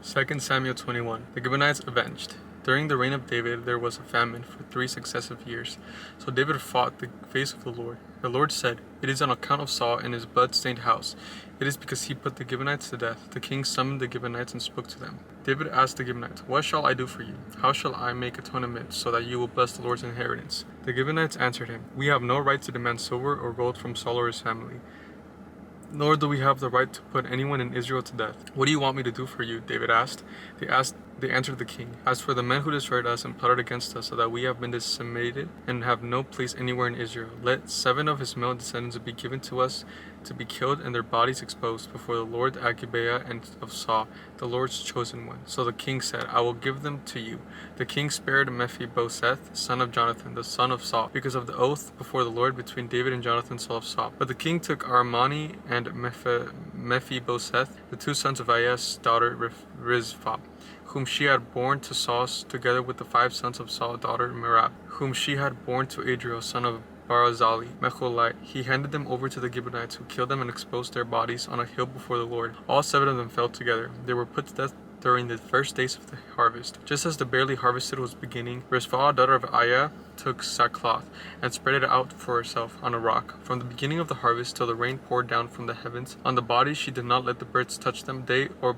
2 Samuel 21. The Gibeonites avenged. During the reign of David, there was a famine for 3 successive years. So David fought the face of the Lord. The Lord said, "It is on account of Saul and his blood-stained house. It is because he put the Gibeonites to death." The king summoned the Gibeonites and spoke to them. David asked the Gibeonites, "What shall I do for you? How shall I make atonement so that you will bless the Lord's inheritance?" The Gibeonites answered him, "We have no right to demand silver or gold from Saul or his family, nor do we have the right to put anyone in Israel to death. What do you want me to do for you?" David asked. They answered the king, "As for the men who destroyed us and plotted against us, so that we have been decimated and have no place anywhere in Israel, let 7 of his male descendants be given to us to be killed and their bodies exposed before the Lord at Gibeah and of Saul, the Lord's chosen one." So the king said, "I will give them to you." The king spared Mephibosheth, son of Jonathan, the son of Saul, because of the oath before the Lord between David and Jonathan, son of Saul. But the king took Armani and Mephibosheth, the 2 sons of Aiah's daughter Rizpah, whom she had borne to Saul, together with the 5 sons of Saul's daughter Merab, whom she had borne to Adriel, son of Barzali, Mecholite. He handed them over to the Gibeonites, who killed them and exposed their bodies on a hill before the Lord. All 7 of them fell together. They were put to death during the first days of the harvest. Just as the barley harvested was beginning, Rizpah, daughter of Aiah, took sackcloth and spread it out for herself on a rock. From the beginning of the harvest till the rain poured down from the heavens on the bodies, she did not let the birds touch them day or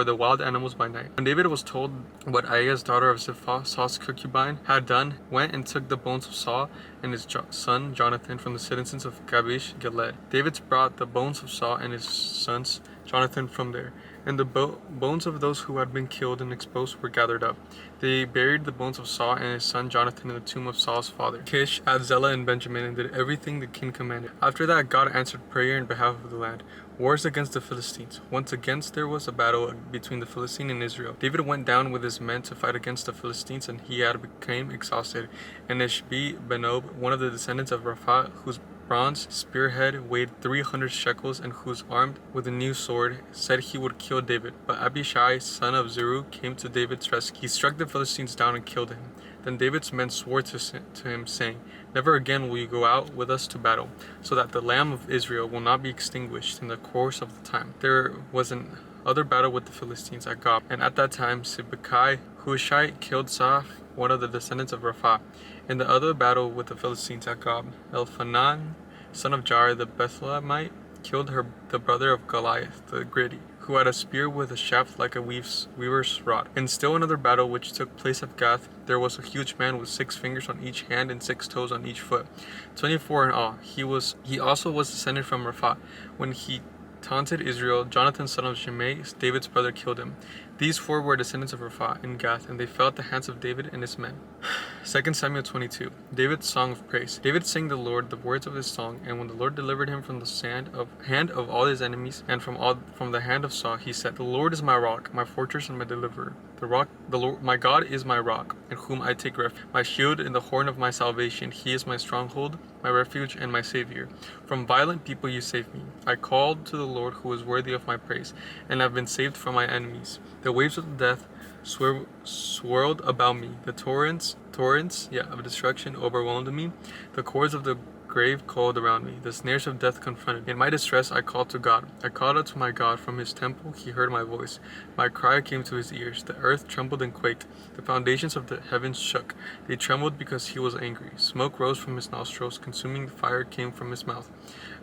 the wild animals by night. When David was told what Aiah's daughter of Ziphah, Saul's concubine, had done, went and took the bones of Saul and his son Jonathan from the citizens of Jabesh Gilead. David brought the bones of Saul and his sons Jonathan from there, and the bones of those who had been killed and exposed were gathered up. They buried the bones of Saul and his son Jonathan in the tomb of Saul's father, Kish, at Zelah and Benjamin, and did everything the king commanded. After that, God answered prayer in behalf of the land. Wars against the Philistines. Once again there was a battle between the Philistines and Israel. David went down with his men to fight against the Philistines, and he had become exhausted. And Ishbi-Benob, one of the descendants of Rapha, whose bronze spearhead weighed 300 shekels and who's armed with a new sword, said he would kill David. But Abishai, son of Zeruiah, came to David's rescue. He struck the Philistines down and killed him. Then David's men swore to him, saying, "Never again will you go out with us to battle, so that the Lamb of Israel will not be extinguished in the course of the time." There was an other battle with the Philistines at Gob, and at that time Sibbecai Hushai killed Saph, one of the descendants of Rapha. In the other battle with the Philistines at Gob, Elphanan, son of Jair the Bethlehemite, killed the brother of Goliath the Gritty, who had a spear with a shaft like a weaver's rod. In still another battle which took place at Gath, there was a huge man with 6 fingers on each hand and 6 toes on each foot, 24 in all. He also was descended from Rapha. When he taunted Israel, Jonathan, son of Shimei, David's brother, killed him. These 4 were descendants of Rapha in Gath, and they fell at the hands of David and his men. 2 Samuel 22. David's song of praise. David sang the Lord the words of his song, and when the Lord delivered him from the hand of all his enemies and from the hand of Saul, he said, "The Lord is my rock, my fortress and my deliverer. The Lord, my God is my rock, in whom I take refuge, my shield and the horn of my salvation. He is my stronghold, my refuge, and my savior. From violent people you save me. I called to the Lord, who is worthy of my praise, and have been saved from my enemies. The waves of death swirled about me. The torrents of destruction overwhelmed me. The cords of the grave coiled around me. The snares of death confronted me. In my distress I called to God. I called out to my God from his temple. He heard my voice. My cry came to his ears. The earth trembled and quaked. The foundations of the heavens shook. They trembled because he was angry. Smoke rose from his nostrils. Consuming fire came from his mouth.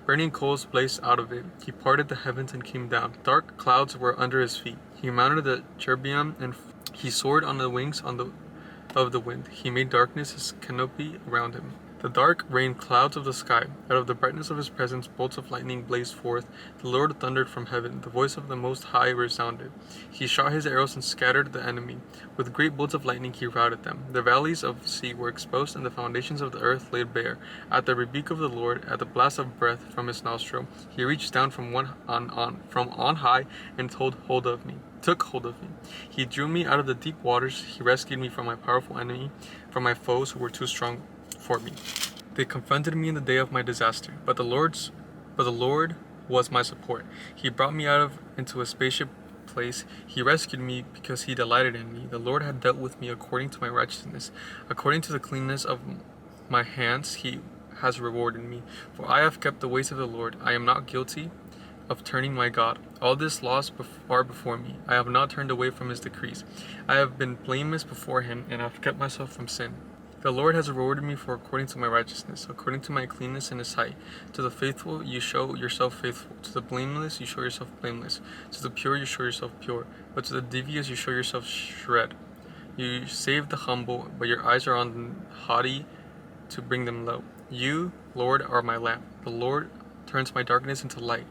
Burning coals blazed out of it. He parted the heavens and came down. Dark clouds were under his feet. He mounted the cherubim and he soared on the wings of the wind. He made darkness his canopy around him. The dark rained clouds of the sky. Out of the brightness of his presence, bolts of lightning blazed forth. The Lord thundered from heaven. The voice of the Most High resounded. He shot his arrows and scattered the enemy. With great bolts of lightning he routed them. The valleys of the sea were exposed, and the foundations of the earth laid bare. At the rebuke of the Lord, at the blast of breath from his nostril, he reached down from on high and took hold of me. He drew me out of the deep waters. He rescued me from my powerful enemy, from my foes who were too strong for me. They confronted me in the day of my disaster, but the Lord was my support. He brought me into a spacious place. He rescued me because he delighted in me. The Lord had dealt with me according to my righteousness. According to the cleanness of my hands, he has rewarded me. For I have kept the ways of the Lord. I am not guilty. of turning my God. All this loss are before me. I have not turned away from his decrees. I have been blameless before him, and have kept myself from sin. The Lord has rewarded me for according to my righteousness, according to my cleanness in his sight. To the faithful you show yourself faithful. To the blameless you show yourself blameless. To the pure you show yourself pure. But to the devious you show yourself shred. You save the humble, but your eyes are on the haughty to bring them low. You, Lord, are my lamp. The Lord turns my darkness into light.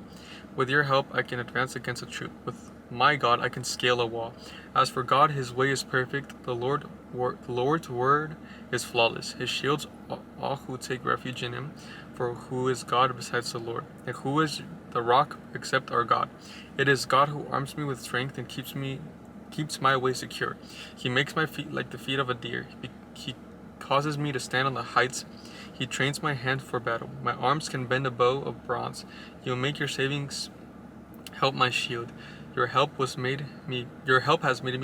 With your help I can advance against the truth. With my God I can scale a wall. As for God, his way is perfect. The Lord's word is flawless. His shields all who take refuge in him. For who is God besides the Lord? And who is the rock except our God? It is God who arms me with strength and keeps my way secure. He makes my feet like the feet of a deer. He causes me to stand on the heights. He trains my hands for battle. My arms can bend a bow of bronze. You will make your savings help my shield. Your help has made me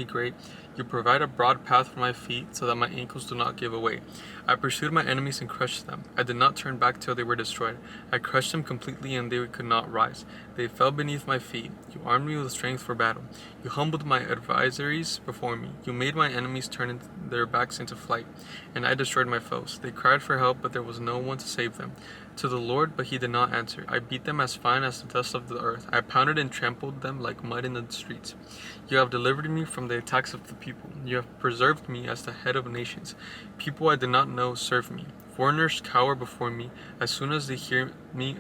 great. You provide a broad path for my feet so that my ankles do not give away. I pursued my enemies and crushed them. I did not turn back till they were destroyed. I crushed them completely and they could not rise. They fell beneath my feet. You armed me with strength for battle. You humbled my adversaries before me. You made my enemies turn their backs into flight, and I destroyed my foes. They cried for help, but there was no one to save them. To the Lord, but he did not answer. I beat them as fine as the dust of the earth. I pounded and trampled them like mud in the streets. You have delivered me from the attacks of the people. You have preserved me as the head of nations. People I did not know serve me. Foreigners cower before me. As soon as they hear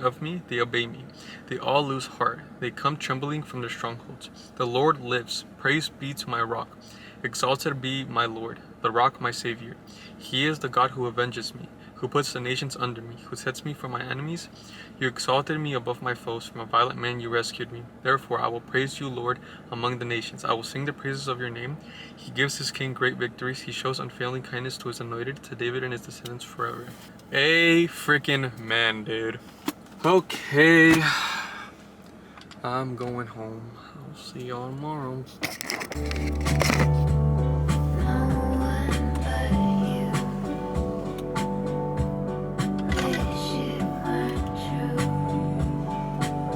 of me, they obey me. They all lose heart. They come trembling from their strongholds. The Lord lives. Praise be to my rock. Exalted be my Lord, the rock my Savior. He is the God who avenges me, who puts the nations under me, who sets me from my enemies. You exalted me above my foes. From a violent man you rescued me. Therefore I will praise you, Lord, among the nations. I will sing the praises of your name. He gives his king great victories. He shows unfailing kindness to his anointed, to David and his descendants forever. A freaking man, dude. Okay. I'm going home. I'll see y'all tomorrow.